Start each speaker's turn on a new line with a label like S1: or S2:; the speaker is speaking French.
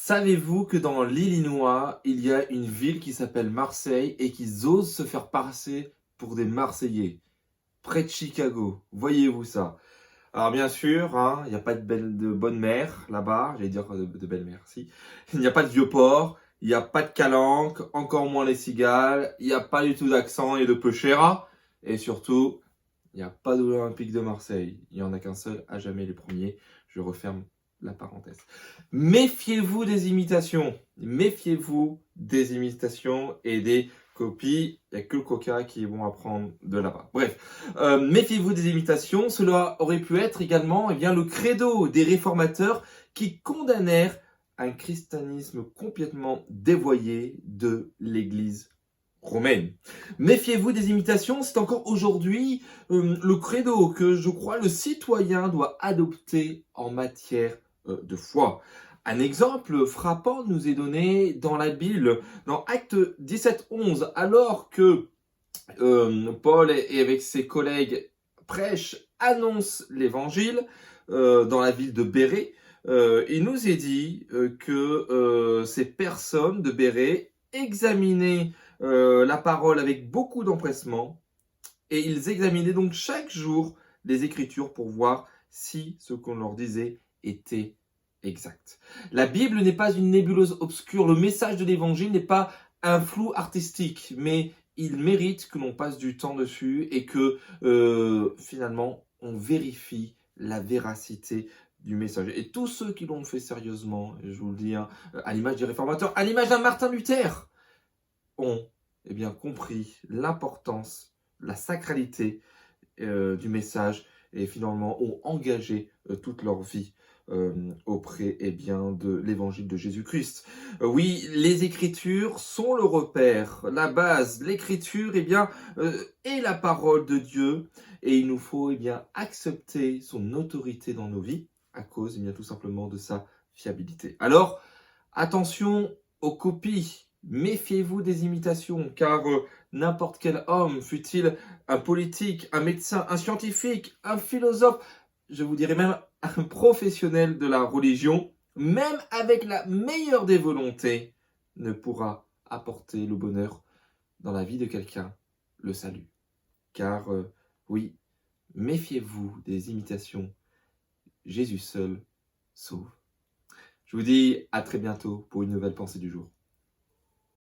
S1: Savez-vous que dans l'Illinois, il y a une ville qui s'appelle Marseille et qu'ils osent se faire passer pour des Marseillais, près de Chicago? Voyez-vous ça? Alors bien sûr, hein, il n'y a pas de bonne mer là-bas, j'allais dire de belle mer, si. Il n'y a pas de vieux port, il n'y a pas de calanque, encore moins les cigales, il n'y a pas du tout d'accent et de peuchera. Et surtout, il n'y a pas de l'Olympique de Marseille. Il n'y en a qu'un seul, à jamais les premiers. Je referme la parenthèse. Méfiez-vous des imitations. Méfiez-vous des imitations et des copies. Il n'y a que le coca qui est bon à prendre de là-bas. Bref, méfiez-vous des imitations. Cela aurait pu être également le credo des réformateurs qui condamnèrent un christianisme complètement dévoyé de l'Église romaine. Méfiez-vous des imitations, c'est encore aujourd'hui le credo que je crois le citoyen doit adopter en matière de foi. Un exemple frappant nous est donné dans la Bible, dans Actes 17-11, alors que Paul et avec ses collègues prêchent, annoncent l'évangile dans la ville de Bérée. Il nous est dit que ces personnes de Bérée examinaient la parole avec beaucoup d'empressement et ils examinaient donc chaque jour les Écritures pour voir si ce qu'on leur disait était exact. La Bible n'est pas une nébuleuse obscure, le message de l'Évangile n'est pas un flou artistique, mais il mérite que l'on passe du temps dessus et que finalement on vérifie la véracité du message. Et tous ceux qui l'ont fait sérieusement, je vous le dis, hein, à l'image des réformateurs, à l'image d'un Martin Luther, ont compris l'importance, la sacralité du message et finalement ont engagé toute leur vie auprès de l'évangile de Jésus-Christ. Oui, les Écritures sont le repère, la base. L'Écriture est la parole de Dieu et il nous faut accepter son autorité dans nos vies à cause tout simplement de sa fiabilité. Alors, attention aux copies. Méfiez-vous des imitations, car n'importe quel homme, fût-il un politique, un médecin, un scientifique, un philosophe, je vous dirais même un professionnel de la religion, même avec la meilleure des volontés, ne pourra apporter le bonheur dans la vie de quelqu'un, le salut. Car oui, méfiez-vous des imitations. Jésus seul sauve. Je vous dis à très bientôt pour une nouvelle pensée du jour.